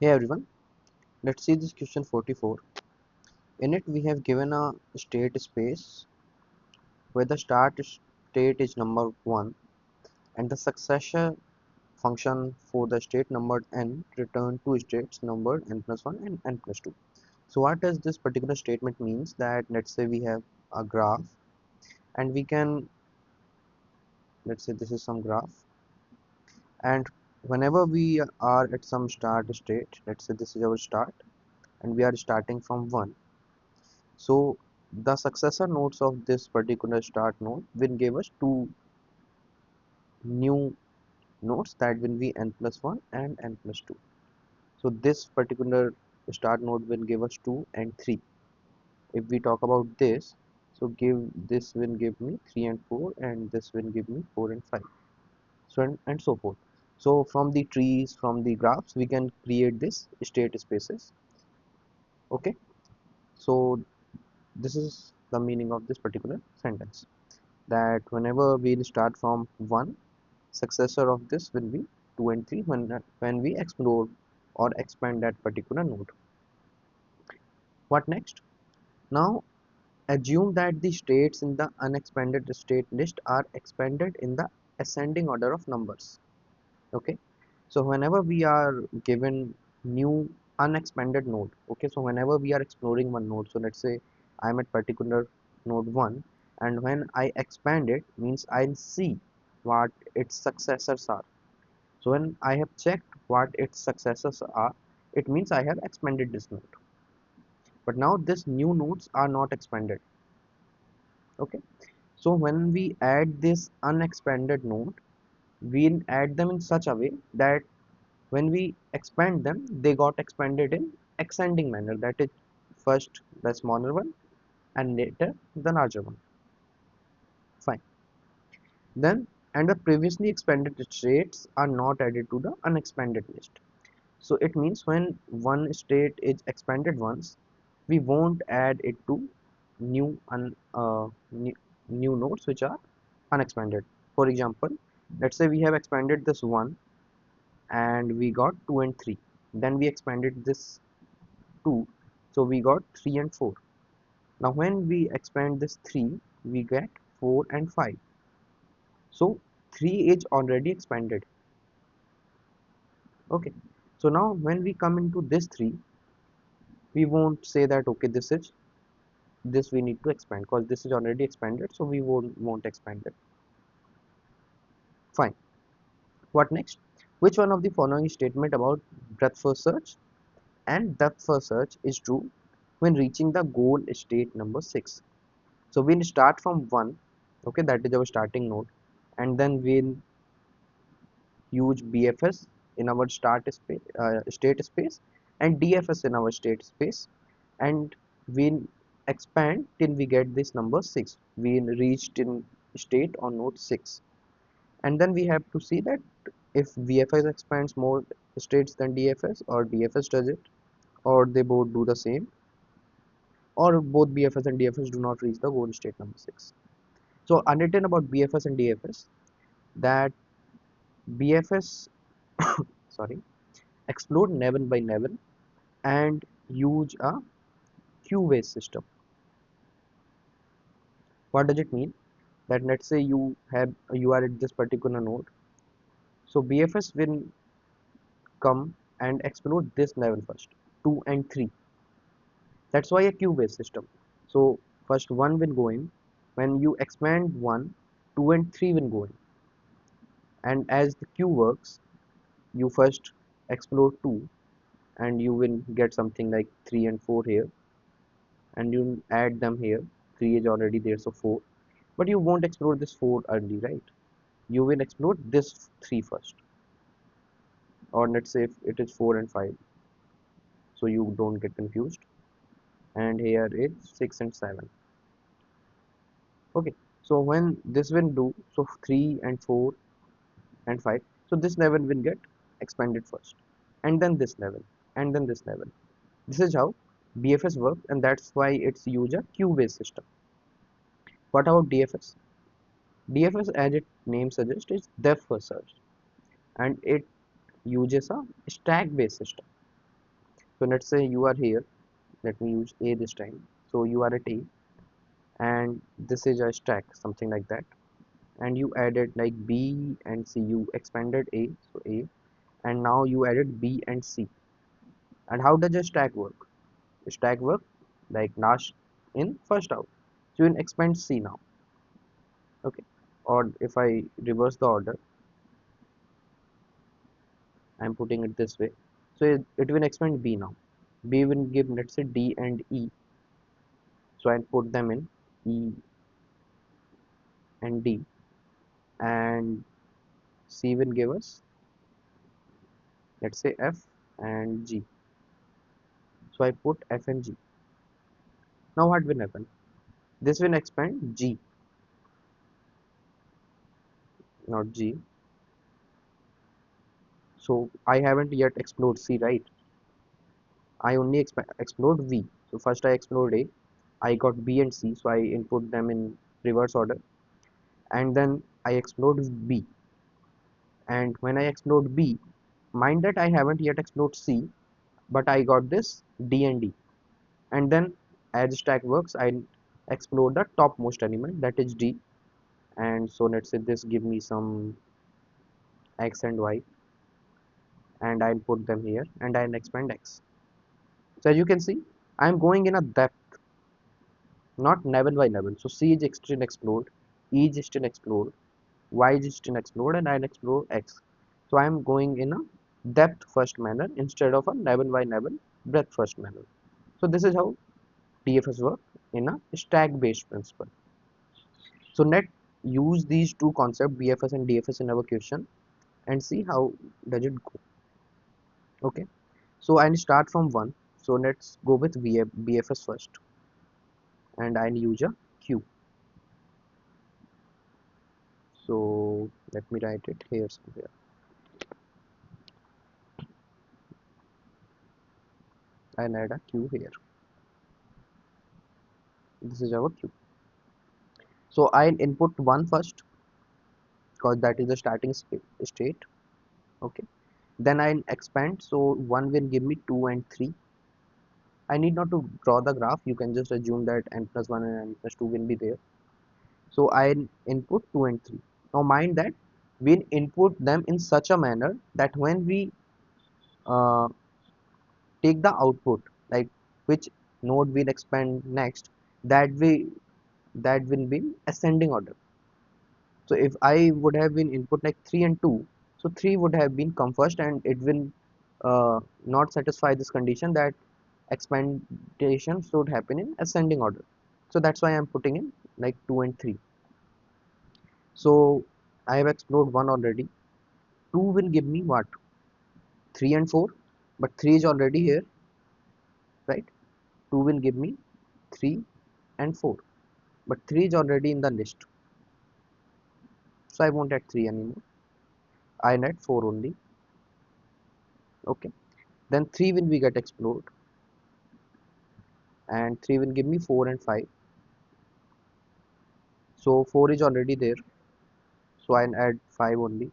Hey everyone, let's see this question 44. In it, we have given a state space where the start state is number 1 and the successor function for the state numbered n return two states numbered n plus 1 and n plus 2. So what does this particular statement means that let's say we have a graph and we can, let's say this is some graph, and whenever we are at some start state, let's say this is our start and we are starting from 1. So the successor nodes of this particular start node will give us two new nodes that will be n plus 1 and n plus 2. So this particular start node will give us 2 and 3. If we talk about this, so this will give me 3 and 4 and this will give me 4 and 5. So and so forth. So from the trees, from the graphs, we can create this state spaces. Okay. So this is the meaning of this particular sentence, that whenever we'll start from 1, successor of this will be 2 and 3 when we explore or expand that particular node. What next? Now assume that the states in the unexpanded state list are expanded in the ascending order of numbers. Okay, so whenever we are given new unexpanded node, okay, so whenever we are exploring one node, so let's say I'm at particular node 1, and when I expand it means I'll see what its successors are. So when I have checked what its successors are, it means I have expanded this node. But now this new nodes are not expanded. Okay. So when we add this unexpanded node, we'll add them in such a way that when we expand them, they got expanded in ascending manner. That is first the smaller one and later the larger one. Fine. Then and the previously expanded states are not added to the unexpanded list. So it means when one state is expanded once, we won't add it to new new nodes which are unexpanded. For example, let's say we have expanded this 1 and we got 2 and 3. Then we expanded this 2, so we got 3 and 4. Now when we expand this 3, we get 4 and 5. So 3 is already expanded. Okay. So now when we come into this 3, we won't say that okay, this we need to expand because this is already expanded, so we won't expand it. Fine. What next? Which one of the following statement about breadth first search and depth first search is true when reaching the goal state number 6? So we'll start from 1, okay, that is our starting node, and then we'll use BFS in our state space and DFS in our state space, and we'll expand till we get this number 6. We'll reach in state on node 6, and then we have to see that if BFS expands more states than DFS, or DFS does it, or they both do the same, or both BFS and DFS do not reach the goal state number 6. So unwritten about BFS and DFS, that BFS sorry explode level by level and use a queue-based system. What does it mean? That let's say you are at this particular node, so BFS will come and explode this level first, 2 and 3. That's why a queue-based system. So first 1 will go in. When you expand 1, 2 and 3 will go in. And as the queue works, you first explore 2 and you will get something like 3 and 4 here, and you add them here. 3 is already there, so 4. But you won't explore this 4 early, right? You will explore this 3 first. Or let's say if it is 4 and 5, so you don't get confused. And here is 6 and 7. Okay, so when this will do, so 3 and 4 and 5, so this level will get expanded first, and then this level, and then this level. This is how BFS works, and that's why it's use a queue-based system. What about DFS? DFS, as its name suggests, is depth first search, and it uses a stack-based system. So let's say you are here. Let me use A this time. So you are at A, and this is a stack, something like that. And you added like B and C. You expanded A, so A, and now you added B and C. And how does a stack work? A stack work like last in first out. So you will expand C now. Okay. Or if I reverse the order, I'm putting it this way. So it will expand B now. B will give, let's say, D and E. So I'll put them in E and D, and C will give us, let's say, F and G. So I put F and G. Now what will happen? This will expand G, not G. So I haven't yet explored C, right? I only explored V. So first I explored A, I got B and C, so I input them in reverse order, and then I explored B. And when I explored B, mind that I haven't yet explored C, but I got this D and D. And then as stack works, I explore the topmost element, that is D. And so let's say this give me some X and Y, and I'll put them here, and I'll expand X. So as you can see, I'm going in a depth, not level by level. So C is still explored, E is still explored, Y is still explored, and I'll explore X. So I'm going in a depth first manner instead of a level by level breadth first manner. So this is how DFS work in a stack based principle. So let's use these two concepts, BFS and DFS, in our question and see how does it go. Okay, so I'll start from 1. So let's go with BFS first, and I'll use a Q. So let me write it here somewhere. I'll add a Q here. This is our Q. So I'll input 1 first because that is the starting state. Okay, then I'll expand. So 1 will give me 2 and 3. I need not to draw the graph. You can just assume that n plus 1 and n plus 2 will be there. So I'll input 2 and 3. Now mind that we'll input them in such a manner that when we uh, take the output, like which node will expand next, that way that will be in ascending order. So if I would have been input like 3 and 2, so 3 would have been come first, and it will not satisfy this condition that expandation should happen in ascending order. So that's why I'm putting in like 2 and 3. So I have explored 1 already. 2 will give me what? 3 and 4, but 3 is already here, right? 2 will give me 3 and 4, but 3 is already in the list, so I won't add 3 anymore. I'll add 4 only. Okay, then 3 will be get explored, and 3 will give me 4 and 5. So 4 is already there, so I'll add 5 only.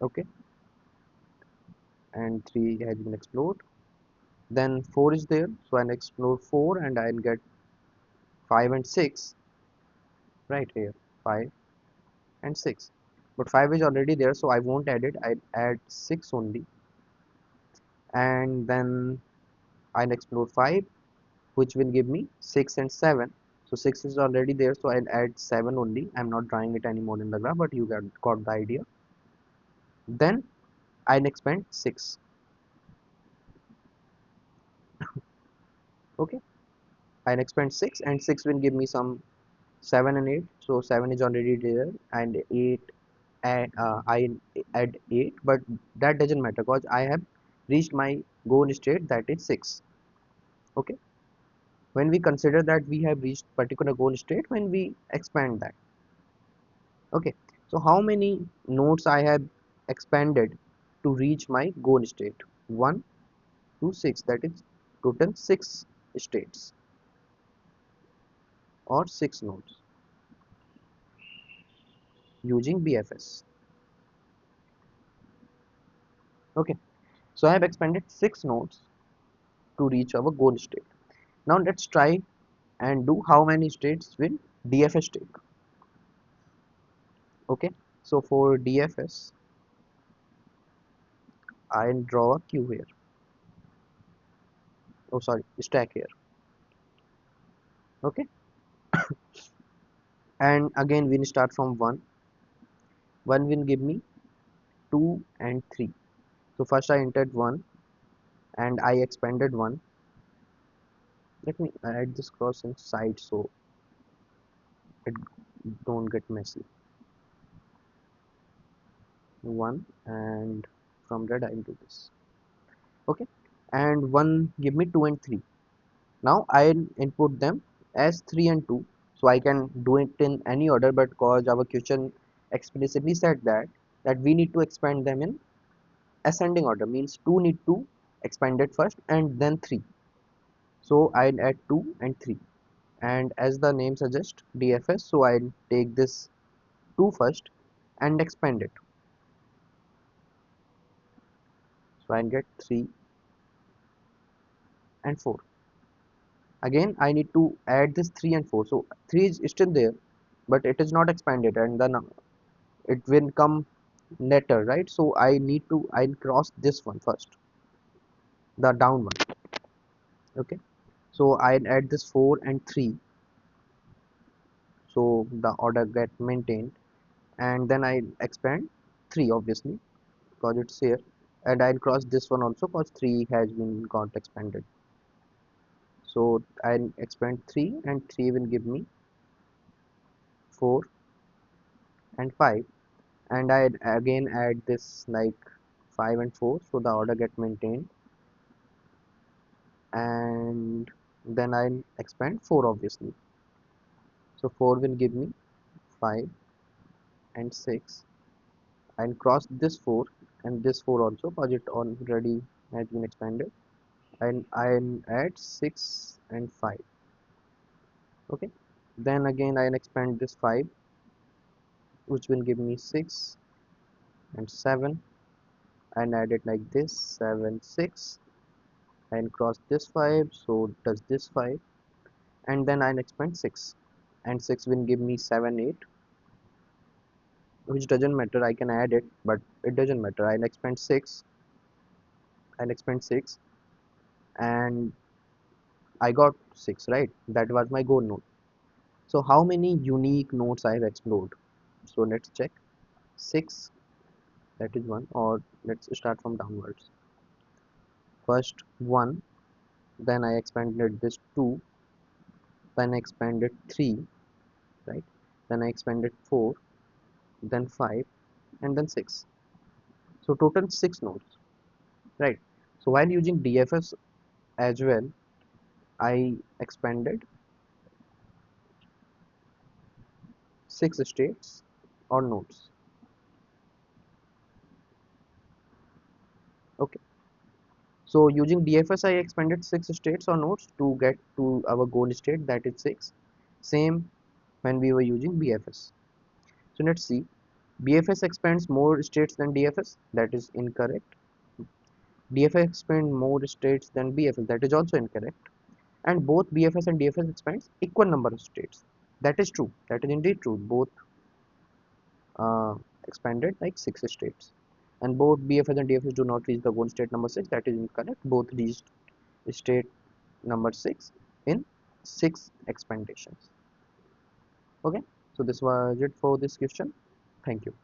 Okay, and 3 has been explored. Then 4 is there, so I'll explore 4, and I'll get 5 and 6 right here. 5 and 6, but 5 is already there, so I won't add it. I'll add 6 only, and then I'll explore 5, which will give me 6 and 7. So 6 is already there, so I'll add 7 only. I'm not drawing it anymore in the graph, but you got the idea. Then I'll expand 6. Okay, I'll expand 6, and 6 will give me some 7 and 8. So 7 is already there, and 8, and I add 8, but that doesn't matter because I have reached my goal state, that is 6. Okay, when we consider that we have reached particular goal state, when we expand that. Okay, so how many nodes I have expanded to reach my goal state? 1 to 6, that is total 6 states or 6 nodes using BFS. Okay, So I have expanded 6 nodes to reach our goal state. Now let's try and do how many states will DFS take. Okay, so for DFS, I'll draw a queue here. Oh, sorry, stack here. Okay, and again we'll start from 1. 1 will give me 2 and 3. So first I entered 1 and I expanded 1. Let me add this cross inside so it don't get messy. 1, and from that I'll do this. Okay, and 1 give me 2 and 3. Now I'll input them as 3 and 2, so I can do it in any order, but cause our question explicitly said that we need to expand them in ascending order, means 2 need to expand it first and then 3. So I'll add 2 and 3, and as the name suggests, DFS, so I'll take this 2 first and expand it. So I'll get 3 and 4. Again I need to add this 3 and 4, so 3 is still there but it is not expanded, and then it will come later, right? So I'll cross this one first, the down one. Okay, so I'll add this 4 and 3, so the order get maintained, and then I'll expand 3 obviously because it's here, and I'll cross this one also because 3 has been got expanded. So I'll expand 3 and 3 will give me 4 and 5, and I again add this like 5 and 4, so the order get maintained, and then I'll expand 4 obviously. So 4 will give me 5 and 6. I'll cross this 4 and this 4 also because it already has been expanded, and I'll add 6 and 5. Okay, then again I'll expand this 5, which will give me 6 and 7, and add it like this 7 6, and cross this 5, so does this 5, and then I'll expand 6, and 6 will give me 7 8, which doesn't matter, I can add it but it doesn't matter. I'll expand 6, and I got 6, right? That was my goal node. So how many unique nodes I have explored? So let's check. 6, that is 1, or let's start from downwards. First 1, then I expanded this 2, then I expanded 3, right? Then I expanded 4, then 5, and then 6. So total 6 nodes, right? So while using DFS as well, I expanded 6 states or nodes. Okay, so using DFS I expanded 6 states or nodes to get to our goal state, that is 6. Same when we were using BFS. So let's see. BFS expands more states than DFS, that is incorrect. DFS expands more states than BFS, that is also incorrect. And both BFS and DFS expands equal number of states, that is true, that is indeed true. Both uh, expanded like 6 states, and both BFS and DFS do not reach the goal state number 6, that is incorrect. Both reached state number 6 in 6 expandations. Okay, so this was it for this question. Thank you.